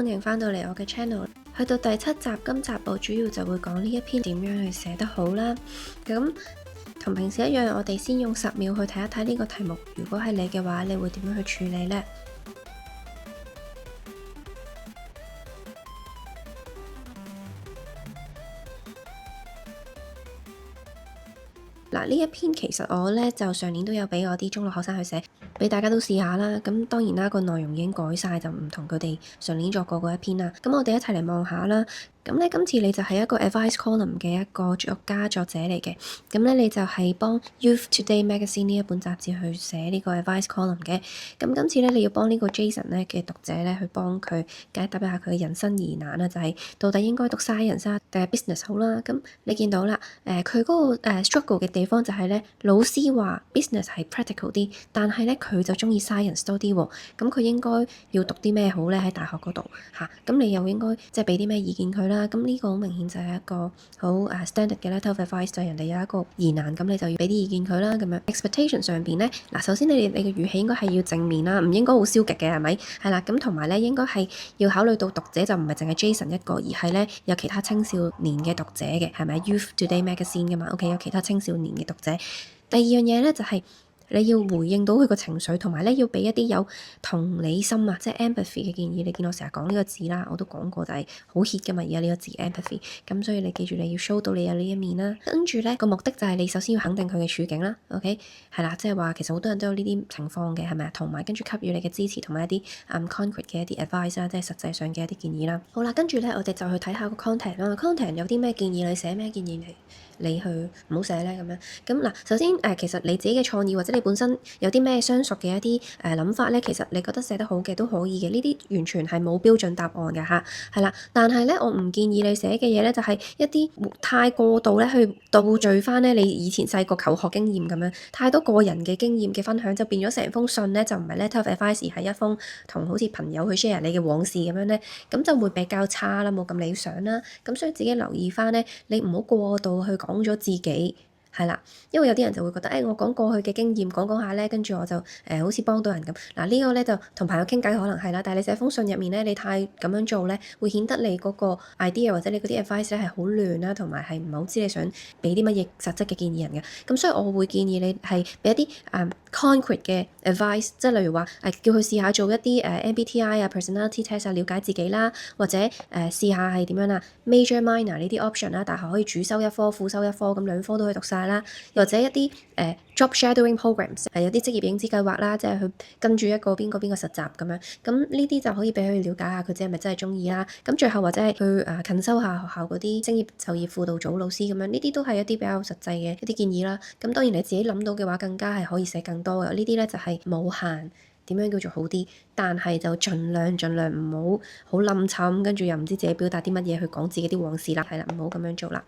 歡迎返到嚟我嘅 channel。去到第7集，今集我主要就會講呢一篇點樣去寫得好啦。咁同平時一樣，我哋先用10秒去睇一睇呢個題目。如果係你嘅話，你會點樣去處理呢？嗱，呢一篇其實我呢就上年都有俾我啲中六學生去寫，俾大家都試下啦。咁當然啦，個內容已經改晒，就唔同佢哋上年作過嗰一篇啦。咁我哋一齊嚟望下啦。咁咧，今次你就係一個 advice column 嘅一個作者嚟嘅。咁咧，你就係幫 Youth Today Magazine 呢一本雜誌去寫呢個 advice column 嘅。咁今次咧，你要幫呢個 Jason 咧嘅讀者咧去幫佢解答一下佢嘅人生疑難啦，就係到底應該讀 science 定係 business 好啦。咁你見到啦，佢嗰個struggle 嘅地方就係咧，老師話 business 係 practical 啲，但係咧佢就中意 science 多啲喎。咁佢應該要讀啲咩好咧？喺大學嗰度嚇，咁你又應該即係俾啲咩意見佢啦？咁呢個好明顯就係一個好standard 嘅 letter of advice，就係人哋有一個疑難，咁你就要俾啲意見佢啦。咁樣 expectation 上邊咧，嗱，首先你嘅語氣應該係要正面啦，唔應該好消極嘅，係咪？係啦，咁同埋咧應該係要考慮到讀者就唔係淨係 Jason 一個，而係咧有其他青少年嘅讀者嘅，係咪 Youth Today Magazine 㗎嘛？OK， 有其他青少年嘅讀者。第二樣嘢咧就係你要回應到佢個情緒，同埋咧要俾一啲有同理心啊，即係 empathy 嘅建議。你見我成日講呢個字啦，我都講過就係好 hit 㗎嘛，而家呢個字 empathy。咁所以你記住你要 show 到你有呢一面啦。跟住咧個目的就係你首先要肯定佢嘅處境啦。OK， 係啦，即係話其實好多人都有呢啲情況嘅，係咪啊？同埋跟住給予你嘅支持同埋一啲concrete 嘅一啲 advice 啦，即係實際上嘅一啲建議啦。好啦，跟住咧我哋就去睇下個 content 啦。content 有啲咩建議你寫咩建議你去唔好寫咧咁樣。咁嗱，首先其實你自己嘅創意或者你本身有啲咩相熟嘅一啲諗法咧，其實你覺得寫得好嘅都可以嘅。呢啲完全係冇標準答案㗎吓，係啦。但係咧，我唔建議你寫嘅嘢咧，就係一啲太過度咧去倒敍翻咧你以前細個求學經驗咁樣，太多個人嘅經驗嘅分享，就變咗成封信咧就唔係 letter of advice，而係一封同好似朋友去 share 你嘅往事咁樣咧，咁就會比較差啦，冇咁理想啦。咁所以自己留意翻咧，你唔好過度去講咗自己。係啦，因為有啲人就會覺得，我講過去嘅經驗講下咧，跟住我就好似幫到人咁。嗱，呢個咧就同朋友傾偈可能係啦，但係你寫封信入面咧，你太咁樣做咧，會顯得你嗰個 idea 或者你嗰啲 advice 咧係好亂啦，同埋係唔係好知你想俾啲乜嘢實質嘅建議人嘅。咁所以我會建議你係俾一啲concrete 嘅 advice，即係例如話叫佢試下做一啲MBTI personality test 啊，了解自己啦，或者試下係點樣啊 major minor 呢啲 option 啦，大學可以主修一科副修一科，咁兩科都可以讀晒啦，又或者一啲job shadowing programs，有啲職業影子計劃啦，即係去跟住一個邊個實習咁樣，咁呢啲就可以俾佢了解下佢自己係咪真係中意啦。咁最後或者係去近修下學校嗰啲職業就業輔導組老師咁樣，呢啲都係一啲比較實際嘅一啲建議啦。咁當然你自己諗到嘅話，更加係可以寫更多嘅。呢啲咧就係冇限點樣叫做好啲，但係就盡量唔好好冧沉，跟住又唔知自己表達啲乜嘢去講自己啲往事啦，係啦，唔好咁樣做啦。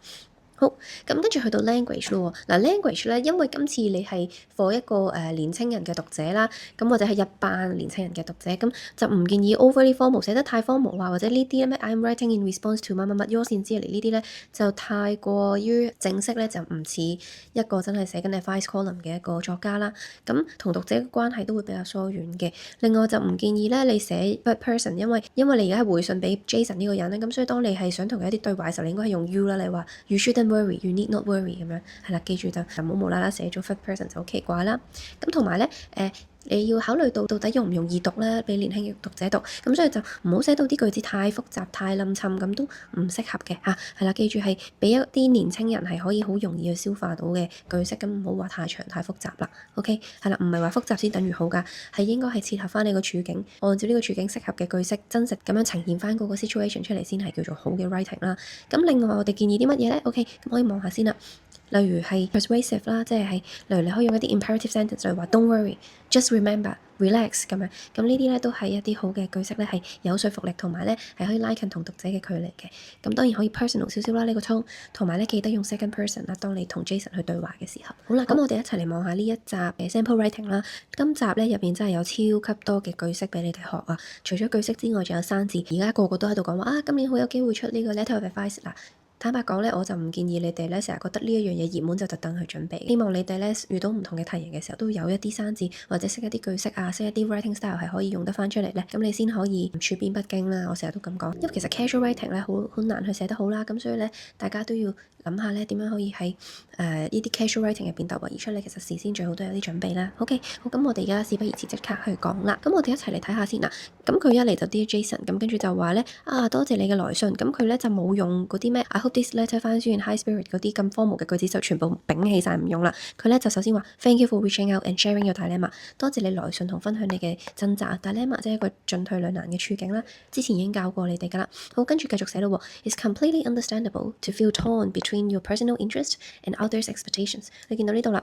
好，咁跟住去到 language 咯喎。嗱 language 咧，因為今次你係 for 一個年青人嘅讀者啦，咁或者係一班年青人嘅讀者，咁就唔建議 overly formal 寫得太 formal 啊，或者呢啲咩 I'm writing in response to 乜乜乜 yours sincerely呢啲咧，就太過於正式咧，就唔似一個真係寫緊 advice column 嘅一個作家啦。咁同讀者嘅關係都會比較疏遠嘅。另外就唔建議咧你寫 third person，因為你而家係回信俾 Jason 呢個人咧，咁所以當你係想同佢一啲對話嘅時候，你應該係用 you 啦，你話 you shouldn't worry, you need not worry 咁樣，係啦，記住就唔好無啦啦寫咗 third person 就好奇怪啦。咁同埋咧你要考慮到底容唔容易讀咧，俾年輕嘅讀者讀，咁所以就唔好寫到啲句子太複雜、太冧沉，咁都唔適合嘅嚇。係啦，記住係俾一啲年青人係可以好容易去消化到嘅句式，咁唔好話太長太複雜啦。OK， 係啦，唔係話複雜先等於好㗎，係應該係切合翻你個處境，按照呢個處境適合嘅句式，真實咁樣呈現翻嗰個 situation 出嚟先係叫做好嘅 writing 啦。咁另外我哋建議啲乜嘢咧 ？OK， 咁可以望下先啦。例如係 persuasive 啦，即係例如你可以用一啲 imperative sentence，例如話 Don't worry, just remember, relax 咁樣。咁呢啲咧都係一啲好嘅句式咧，係有說服力，同埋咧係可以拉近同讀者嘅距離嘅。咁當然可以 personal 少少啦，呢個 tone，同埋咧記得用 second person 啦，當你同 Jason 去對話嘅時候。好啦，咁我哋一齊嚟望下呢一集嘅 sample writing 啦。今集咧入邊真係有超級多嘅句式俾你哋學啊！除咗句式之外，仲有生字。而家個個都喺度講話啊，今年好有機會出呢個 letter of advice 嗱。坦白講咧，我就唔建議你哋咧成日覺得呢一樣嘢熱門就特登去準備。希望你哋咧遇到唔同嘅題型嘅時候，都有一啲生字或者識一啲句式啊，識一啲 writing style 係可以用得翻出嚟咧，咁你先可以處變不驚啦。我成日都咁講，因為其實 casual writing 咧好難去寫得好啦，咁所以咧大家都要諗下咧點樣可以喺呢啲 casual writing 入邊突圍而出咧。其實事先最好都有啲準備啦。OK， 好，咁我哋而家事不宜遲，即刻去講啦。咁我哋一齊嚟睇下先啦。咁佢一嚟就 Dear Jason，咁跟住就話咧多謝你嘅來信。咁佢咧就冇用嗰啲咩 I hope this letter finds you in high spirit 嗰啲咁formal嘅句子，就全部摒棄晒唔用啦。佢咧就首先話 Thank you for reaching out and sharing your dilemma， 多謝你來信同分享你嘅掙扎。dilemma 即係一個進退兩難嘅處境啦。之前已經教過你哋噶啦。好，跟住繼續寫咯。It's completely understandable to feel torn between your personal interest and others' expectations。你見到呢度啦，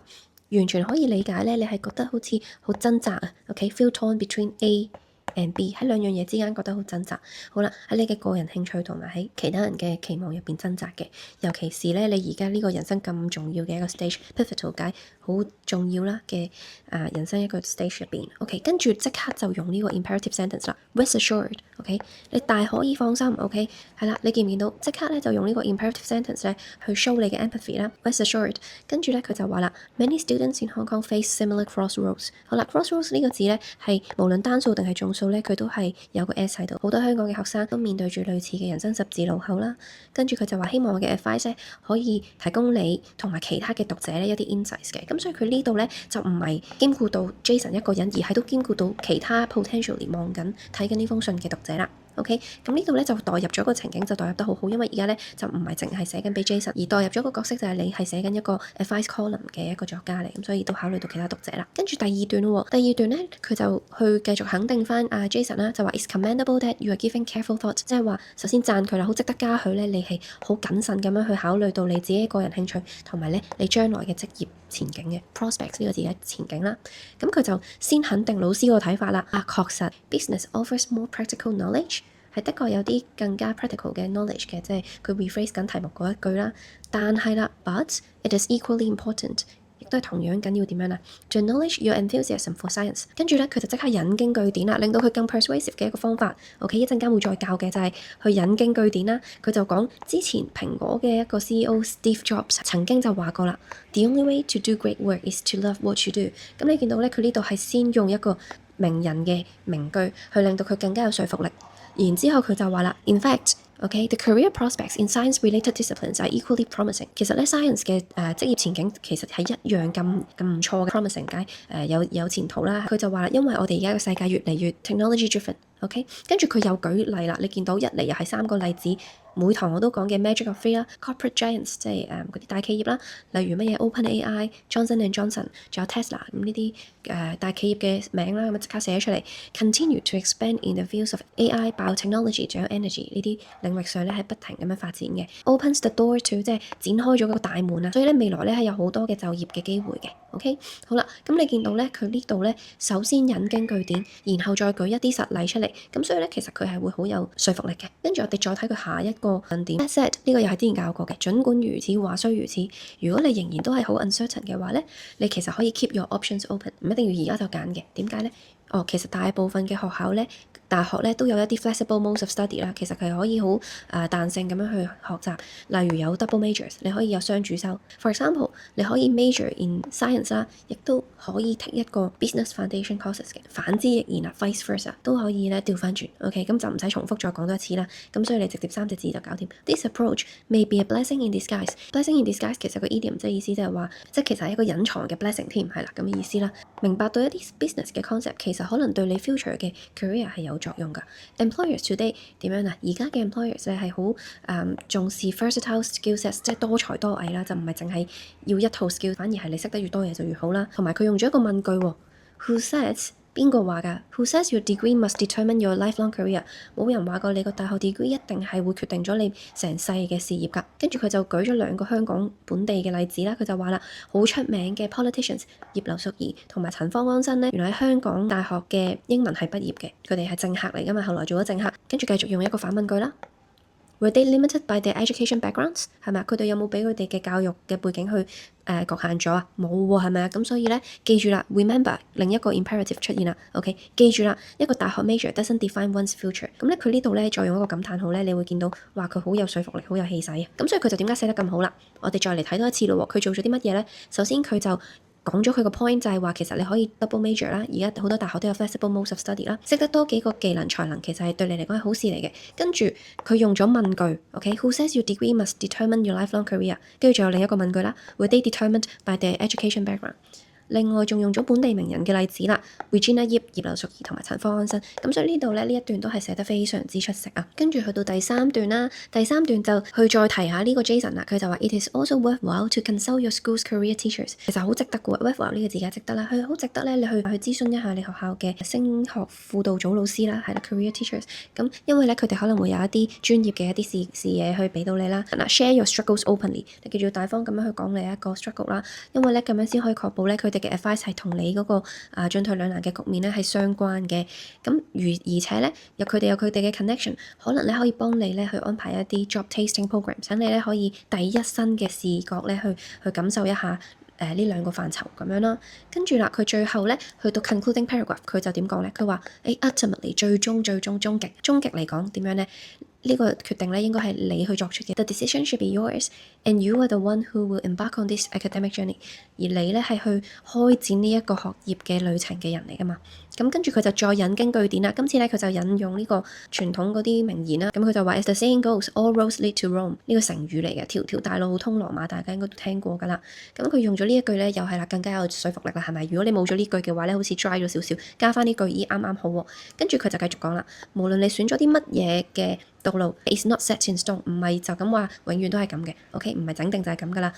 完全可以理解咧，你係覺得好似好掙扎啊。OK，feel torn between A and B， 喺兩樣嘢之間覺得好掙扎。好啦，喺你嘅個人興趣同埋喺其他人嘅期望入邊掙扎嘅，尤其是咧你而家呢個人生咁重要嘅一個 stage，pivotal 界好重要啦嘅人生一個 stage 入邊。OK， 跟住即刻就用呢個 imperative sentence 啦 ，rest assured。OK， 你大可以放心。OK， 係啦，你見唔見到？即刻咧就用呢個 imperative sentence 咧去 show 你嘅 empathy 啦 ，rest assured。跟住咧佢就話啦 ，many students in Hong Kong face similar crossroads。好啦 ，crossroads 呢個字咧係無論單數定係眾數咧，佢都係有個 s 喺度。好多香港嘅學生都面對住類似嘅人生十字路口啦。跟住佢就話希望我嘅 advice 咧可以提供你同埋其他嘅讀者咧一啲 insights 嘅。咁所以佢呢度咧就唔係兼顧到 Jason 一個人，而係都兼顧到其他 potentially 望緊睇緊呢封信嘅讀者啦。OK， 咁呢度咧就代入咗個情景，就代入得好好，因為而家咧就唔係淨係寫緊俾 Jason，而代入咗個角色就係你係寫緊一個 advice column 嘅一個作家嚟，咁所以都考慮到其他讀者啦。跟住第二段喎，第二段咧佢就去繼續肯定翻Jason 啦，就話 It's commendable that you are giving careful thought，即係話首先讚佢啦，好值得嘉許咧，你係好謹慎咁樣去考慮到你自己個人興趣同埋咧你將來嘅職業前景嘅 prospects 呢個字嘅前景啦。咁佢就先肯定老師個睇法啦。確實 business offers more practical knowledge。係的確有啲更加 practical 嘅 knowledge 嘅，即係佢 rephrase 緊題目嗰一句啦。但係啦 ，but it is equally important， 亦都係同樣緊要點樣啦 ？To acknowledge your enthusiasm for science。跟住咧，佢就即刻引經據典啦，令到佢更 persuasive 嘅一個方法。OK， 一陣間會再教嘅就係去引經據典啦。佢就講之前蘋果嘅一個 CEO Steve Jobs 曾經就話過啦，The only way to do great work is to love what you do。咁你見到咧，佢呢度係先用一個名人嘅名句去令到佢更加有說服力。然之後佢就話啦 In fact，OK，the career prospects in science-related disciplines are equally promising。其實咧 science 嘅職業前景其實係一樣咁唔錯嘅 promising 嘅有前途啦。佢就話啦，因為我哋而家嘅世界越嚟越 technology driven。OK， 跟住佢又舉例啦，你見到一嚟又係3個例子。每堂我都講嘅 Magic of Three 啦 ，corporate giants 即係嗰啲大企業啦，例如乜嘢 OpenAI、Johnson and Johnson， 仲有 Tesla 咁呢啲大企業嘅名啦，咁即刻寫出嚟。Continue to expand in the fields of AI、biotechnology， 仲有 energy 呢啲領域上咧係不停咁樣發展嘅。Opens the door to 即係展開咗個大門啊，所以咧未來咧係有好多嘅就業嘅機會嘅。OK， 好啦，咁你見到咧佢呢度咧首先引經據典，然後再舉一啲實例出嚟，咁所以咧其實佢係會好有說服力嘅。跟住我哋再睇佢下一個論點 That said， 呢個又係之前教過嘅。儘管如此，話雖如此，如果你仍然都係好 uncertain 嘅話咧，你其實可以 keep your options open， 唔一定要而家就揀嘅。點解咧？其實大部分嘅學校咧，大學咧都有一啲 flexible modes of study 啦，其實佢可以好彈性咁樣去學習。例如有 double majors， 你可以有雙主修。For example， 你可以 major in science 啦，亦都可以 take 一個 business foundation courses 嘅。反之亦然啊 ，vice versa 都可以咧調翻轉。OK， 咁就唔使重複再講多一次啦。咁所以你直接3隻字就搞掂。This approach may be a blessing in disguise。blessing in disguise 其實個 idiom 即係意思即係話，即係其實係一個隱藏嘅 blessing 添，係啦咁嘅意思啦。明白到一啲 business 嘅 concept， 其實可能對你 future 嘅 career 係有作用㗎。Employers today 點樣啊？而家嘅 employers 咧係好重視 versatile skill sets， 即係多才多藝啦，就唔係淨係要一套 skill， 反而係你識得越多嘢就越好啦。同埋佢用咗一個問句喎 ，Who says？邊個話㗎 ？Who says your degree must determine your lifelong career？ 冇人話過你個大學 degree 一定係會決定咗你成世嘅事業㗎。跟住佢就舉咗2個香港本地嘅例子啦。佢就話啦，好出名嘅 politicians 葉劉淑儀同埋陳方安生咧，原來喺香港大學嘅英文系畢業嘅，佢哋係政客嚟㗎嘛，後來做咗政客。跟住繼續用一個反問句啦。Were they limited by their education backgrounds？ 係咪啊？佢哋有冇俾佢哋嘅教育嘅背景去局限咗啊？冇喎，係咪啊？咁所以咧，記住啦 ，remember 另一個 imperative 出現啦。OK，記住啦，一個大學 major doesn't define one's future。咁咧，佢呢度咧再用一個感嘆號咧，你會見到話佢好有說服力，好有氣勢啊。咁所以佢就點解寫得咁好啦？我哋再嚟睇多一次咯喎，佢做咗啲乜嘢咧？首先佢就講咗佢個 point 就係話其實你可以 double major 啦，而家好多大學都有 flexible modes of study 啦，識得多幾個技能才能其實係對你嚟講係好事嚟嘅。跟住佢用咗問句 ，OK，Who says your degree must determine your lifelong career？ 跟住仲有另一個問句啦，Were they determined by their education background？另外仲用咗本地名人嘅例子啦 ，Regina Ip、葉劉淑儀同埋陳方安生。咁所以呢度咧呢一段都係寫得非常之出色啊。跟住去到第三段啦，第三段就去再提下呢個 Jason 啦，佢就話 It is also worthwhile to consult your school's career teachers。其實好值得嘅喎 worthwhile 呢個字梗係值得啦，佢好值得咧，你去諮詢一下你學校嘅升學輔導組老師啦，係啦 career teachers。咁因為咧佢哋可能會有一啲專業嘅一啲視野去俾到你啦。嗱 share your struggles openly， 你記住大方咁樣去講你一個 struggle 啦，因為咧咁樣先可以確保咧佢哋嘅 advice 係同你嗰個進退兩難嘅局面咧係相關嘅。咁而且咧佢哋有佢哋嘅 connection， 可能咧可以幫你咧去安排一啲 job tasting program， 等你咧可以第一身嘅視覺咧去感受一下呢兩個範疇咁樣啦。跟住啦，佢最後咧去到 concluding paragraph， 佢就點講咧？佢話ultimately 最終終極嚟講點樣咧？呢個決定咧應該係你去作出嘅。The decision should be yours, and you are the one who will embark on this academic journey。而你咧係去開展呢一個學業嘅旅程嘅人嚟噶嘛？咁跟住佢就再引經據典啦。今次咧佢就引用呢個傳統嗰啲名言啦。咁佢就話 As the saying goes, all roads lead to Rome。呢個成語嚟嘅，條條大路通羅馬，大家應該都聽過噶啦。咁佢用咗呢一句咧，又係啦，更加有說服力啦，係咪？如果你冇咗呢句嘅話咧，好似 dry 咗少少，加翻呢句咦啱啱好喎。跟住佢就繼續講啦，無論你選咗啲乜嘢嘅道路 is not set in stone， 唔係就咁話永遠都係咁嘅 ，OK， 唔係整定就係咁噶啦。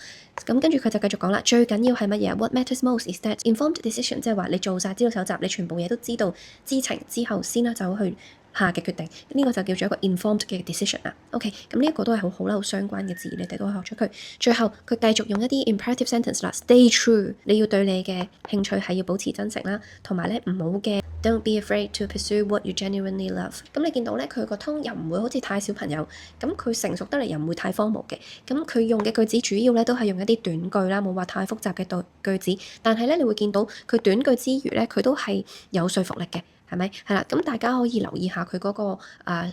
咁跟住佢就繼續講啦，最緊要係乜嘢 ？What matters most is that informed decision， 即係話你做晒資料搜集，你全部嘢都知道知情之後先啦，走去下嘅決定，呢個就叫做一個 informed 嘅 decision 啦。OK，咁呢一個都係好好啦，好相關嘅字，你哋都可以學出佢。最後佢繼續用一啲 imperative sentence 啦 ，stay true， 你要對你嘅興趣係要保持真誠啦，同埋咧唔好嘅。Don't be afraid to pursue what you genuinely love。咁你見到咧，佢個 tone 又唔會好似太小朋友，咁佢成熟得嚟又唔會太荒謬嘅。咁佢用嘅句子主要咧都係用一啲短句啦，冇話太複雜嘅句子。但係咧，你會見到佢短句之餘咧，佢都係有說服力嘅，係咪？係啦，咁大家可以留意下佢嗰個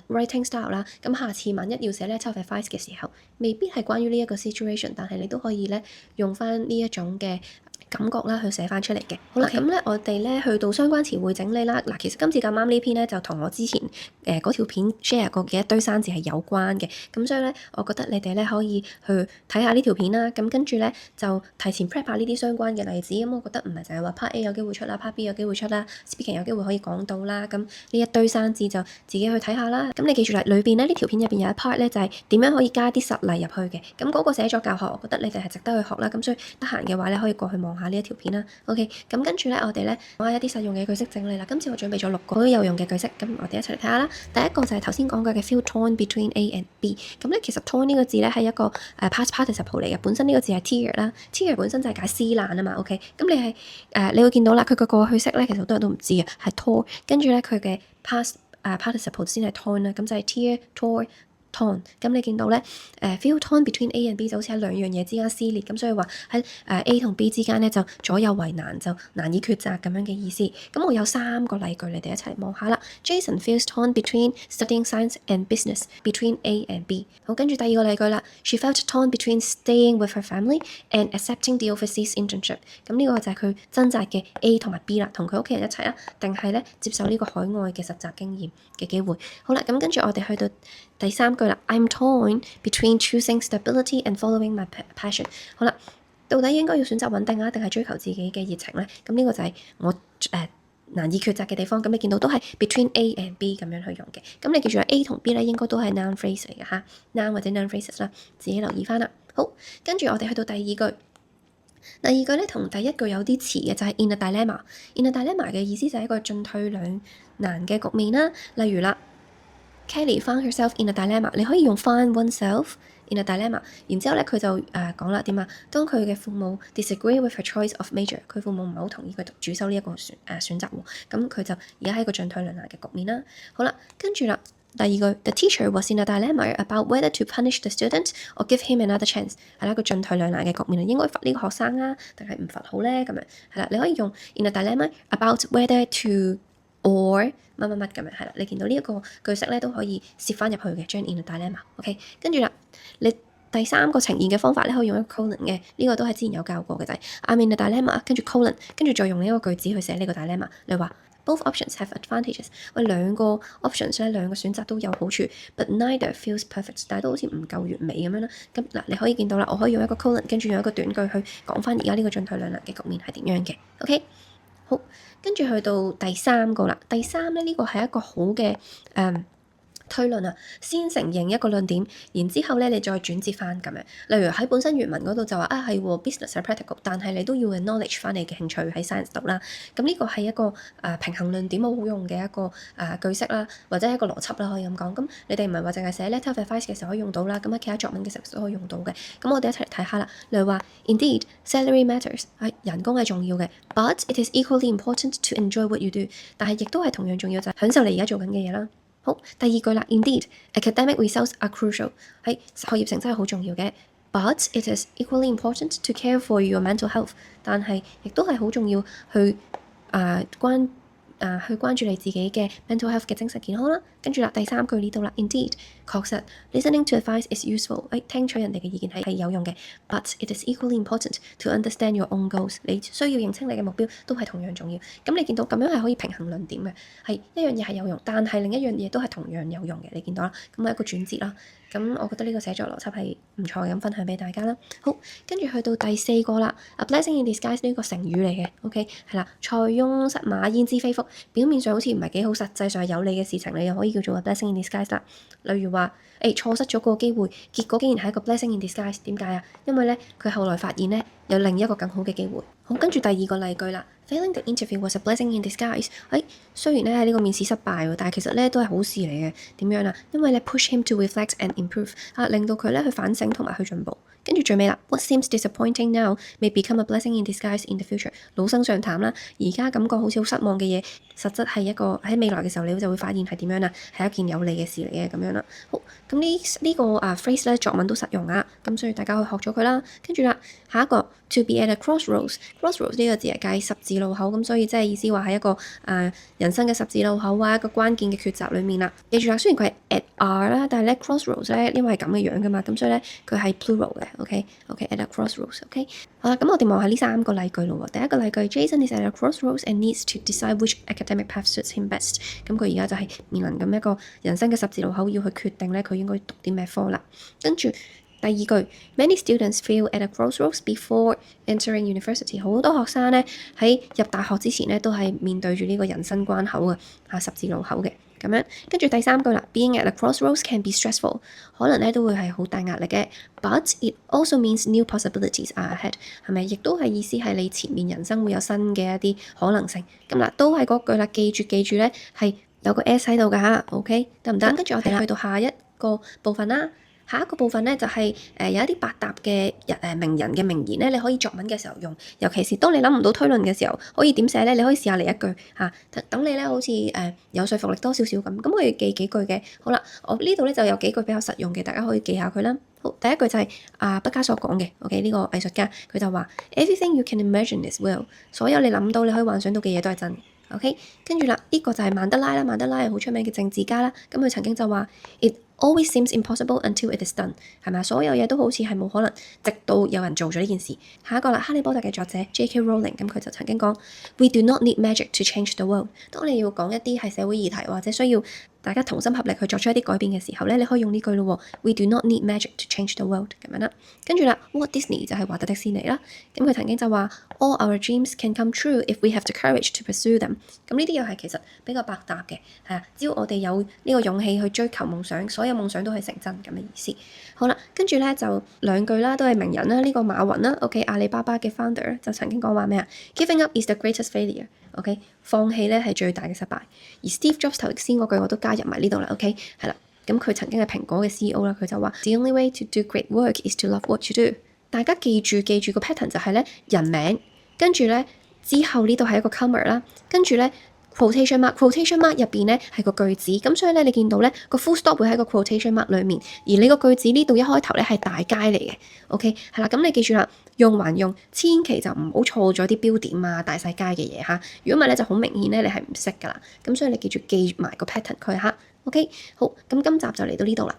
writing style 啦。咁下次萬一要寫 letter of advice 嘅時候，未必係關於呢一個 situation， 但係你都可以咧用翻呢一種嘅感覺啦，去寫翻出嚟嘅。好啦，咁咧我哋咧去到相關詞彙整理啦。嗱，其實今次咁啱呢篇咧就同我之前嗰條片 share 過嘅一堆生字係有關嘅。咁所以咧，我覺得你哋咧可以去睇下呢條片啦。咁跟住咧就提前 prep 下呢啲相關嘅例子。咁我覺得唔係淨係話 part A 有機會出啦，part B 有機會出啦，speaking 有機會可以講到啦。咁呢一堆生字就自己去睇下啦。咁你記住啦，裏邊咧呢條片入邊有一 part 咧就係點樣可以加啲實例入去嘅。咁嗰個寫作教學，我覺得你哋係值得去學啦。咁所以得閒嘅話咧，可以過去望下呢一條片啦。OK， 咁跟住咧，我哋咧講下一啲實用嘅句式整理啦。今次我準備咗6個好有用嘅句式，咁我哋一齊嚟睇下啦。第一個就係頭先講過嘅 feel torn between A and B。咁咧其實 torn 呢個字咧係一個past participle 嚟嘅，本身呢個字係 tear 啦 ，tear 本身就係解撕爛啊嘛。OK，咁你係你會見到啦，佢個過去式咧其實好多人都唔知啊，係 tore，跟住咧佢嘅 past participle 先係 torn 啦，咁就係 tear tore。torn， 咁你見到咧feel torn between A and B 就好似喺兩樣嘢之間撕裂，咁所以話喺A 同 B 之間咧就左右為難，就難以抉擇咁樣嘅意思。咁我有3個例句，你哋一齊望下啦。Jason feels torn between studying science and business between A and B。好，跟住第二個例句啦。She felt torn between staying with her family and accepting the overseas internship。咁呢個就係佢掙扎嘅 A 同埋 B 啦，同佢屋企人一齊啦，定係咧接受呢個海外嘅實習經驗嘅機會。好啦，咁跟住我哋去到第3句啦 ，I'm torn between choosing stability and following my passion。好啦，到底應該要選擇穩定啊，定係追求自己嘅熱情咧？咁呢個就係我難以抉擇嘅地方。咁你見到都係 between A and B 咁樣去用嘅。咁你記住 A 同 B 咧應該都係 noun phrase 嚟嘅嚇 ，noun 或者 noun phrases 啦，自己留意翻啦。好，跟住我哋去到第二句。第二句咧同第一句有啲似嘅，就係 in a dilemma。in a dilemma 嘅意思就係一個進退兩難嘅局面啦。例如啦。Kelly found herself in a dilemma， 你可以用 find oneself in a dilemma。然之後咧，佢就講啦點啊？當佢嘅父母 disagree with her choice of major， 佢父母唔係好同意佢讀主修呢一個選擇喎。咁佢就而家喺個進退兩難嘅局面啦。好啦，跟住啦，第二句 The teacher was in a dilemma about whether to punish the student or give him another chance。係啦，個進退兩難嘅局面，應該罰呢個學生啊，定係唔罰好咧？咁樣係啦，你可以用 in a dilemma about whether to or 乜乜乜咁樣係啦。你見到呢一個句式咧都可以攝翻入去嘅，將 in a dilemma。OK， 跟住啦，你第三個呈現嘅方法咧，可以用一個 colon 嘅，呢個都係之前有教過嘅，就係 I'm in a dilemma， 跟住 colon， 跟住再用呢一個句子去寫呢個 dilemma。你話 Both options have advantages。喂，兩個 options 咧，兩個選擇都有好處，but neither feels perfect， 但係都好似唔夠完美咁樣啦。咁嗱，你可以見到啦，我可以用一個 colon， 跟住用一個短句去講翻而家呢個進退兩難嘅局面係點樣嘅。OK， 好，跟住去到第三個啦。第三咧，呢個係一個好嘅推論啊，先承認一個論點，然之後咧你再轉接翻咁樣。例如喺本身原文嗰度就話係喎 business 係 practical， 但係你都要 acknowledge 翻你嘅興趣喺 science 度啦。咁呢個係一個平衡論點好好用嘅一個句式啦，或者係一個邏輯啦，可以咁講。咁你哋唔係話淨係寫 letter of advice 嘅時候可以用到啦，咁喺其他作文嘅時候都可以用到嘅。咁我哋一齊嚟睇下啦。例如話 Indeed salary matters， 人工係重要嘅 ，but it is equally important to enjoy what you do。但係亦都係同樣重要，就係享受你而家做緊嘅嘢啦。好，第二句啦 ，Indeed, academic results are crucial。喺學業成績係好重要嘅 ，but it is equally important to care for your mental health。但係亦都係好重要去去關注你自己嘅 mental health 嘅精神健康啦。跟住啦，第三句呢度啦 ，Indeed， 確實 listening to advice is useful。聽取人哋嘅意見係有用嘅 ，but it is equally important to understand your own goals。你需要認清你嘅目標都係同樣重要。咁你見到咁樣係可以平衡論點嘅，係一樣嘢係有用，但係另一樣嘢都係同樣有用嘅。你見到啦，咁係一個轉折啦。咁我覺得呢個寫作邏輯係唔錯嘅，咁分享俾大家啦。好，跟住去到第四個啦，a blessing in disguise 呢個成語嚟嘅 ，OK 係啦，塞翁失馬焉知非福，表面上好似唔係幾好，實際上係有利嘅事情，你又可以叫做 a blessing in disguise 啦。例如話錯失咗個機會，結果竟然係一個 blessing in disguise，點解啊？因為咧佢後來發現咧有另一個更好嘅機會。好，跟住第二個例句啦。Failing the interview was a blessing in disguise。雖然咧呢個面試失敗喎，但係其實咧都係好事嚟嘅。點樣啊？因為咧 push him to reflect and improve，令到佢咧去反省同埋去進步。跟住最尾啦 ，What seems disappointing now may become a blessing in disguise in the future。老生常談啦，而家感覺好似好失望嘅嘢，實質係一個喺未來嘅時候，你就會發現係點樣啊？係一件有利嘅事嚟嘅咁樣啦。好，咁呢個phrase 咧作文都實用啊，咁所以大家去學咗佢啦。跟住啦，下一個 to be at a crossroads。crossroads 呢個字係解十字路口，咁所以即係意思話喺一個人生嘅十字路口啊，一個關鍵嘅抉擇裡面啦。記住啦，雖然佢係 at are 啦，但係咧 crossroads 咧因為係咁嘅樣噶嘛，咁所以咧佢係 plural 嘅。OK at a crossroads。OK 好啦，咁我哋望下呢三個例句咯喎。第一個例句 Jason is at a crossroads and needs to decide which academic path suits him best。咁佢而家就係面臨咁一個人生嘅十字路口，要去決定咧佢應該讀啲咩科啦。跟住第二句 Many students fail at a crossroads before entering university。好多學生咧喺入大學之前咧都係面對住呢個人生關口嘅十字路口嘅。咁樣，跟住第三句啦 ，Being at a crossroads can be stressful， 可能咧都會係好大壓力嘅。But it also means new possibilities are ahead， 係咪？亦都係意思係你前面人生會有新嘅一啲可能性。咁嗱，都係嗰句啦，記住咧係有個 S 喺度㗎嚇 ，OK 得唔得？跟住我哋去到下一個部分啦。下一個部分咧就係有一啲百搭嘅名人嘅名言咧，你可以作文嘅時候用，尤其是當你諗唔到推論嘅時候，可以點寫咧？你可以試下嚟一句嚇，等你咧好似有說服力多少少咁，咁可以記幾句嘅。好啦，我呢度咧就有幾句比較實用嘅，大家可以記下佢啦。好，第一句就係畢加索講嘅 ，OK 呢個藝術家佢就話 Everything you can imagine is real， 所有你諗到你可以幻想到嘅嘢都係真。OK， 跟住啦，呢個就係曼德拉啦，曼德拉係好出名嘅政治家啦，咁佢曾經就話 It always seems impossible until it is done， 係咪啊？所有嘢都好似係冇可能，直到有人做咗呢件事。下一個啦，哈利波特嘅作者 J.K. Rowling， 咁佢就曾經講 We do not need magic to change the world。當你要講一啲係社會議題或者需要大家同心合力去作出一啲改變嘅時候咧，你可以用呢句咯喎 ，We do not need magic to change the world 咁樣啦。跟住啦 ，Walt Disney 就係華特迪士尼啦，咁佢曾經就話 All our dreams can come true if we have the courage to pursue them。咁呢啲又係其實比較百搭嘅，係啊，只要我哋有呢個勇氣去追求夢想，所有夢想都係成真咁嘅意思。好啦，跟住咧就兩句啦，都係名人啦，呢個馬雲啦 ，OK 阿里巴巴嘅 founder 就曾經講話咩啊 ？Giving up is the greatest failure。OK， 放棄咧係最大嘅失敗。而 Steve Jobs 頭先嗰句我都加入埋呢度啦。OK， 係啦，咁佢曾經係蘋果嘅 CEO 啦，佢就話 The only way to do great work is to love what you do。大家記住個 pattern 就係咧人名，跟住咧之後呢度係一個 comma 啦，跟住咧 quotation mark，quotation mark 入邊咧係個句子，咁所以咧你見到咧個 full stop 會喺個 quotation mark 裡面，而你個句子呢度一開頭咧係大楷嚟嘅，OK 係啦，咁你記住啦，用還用，千祈就唔好錯咗啲標點啊、大細楷嘅嘢嚇，如果唔係咧就好明顯咧你係唔識噶啦，咁所以你記住記埋個 pattern 佢嚇，OK 好，咁今集就嚟到呢度啦。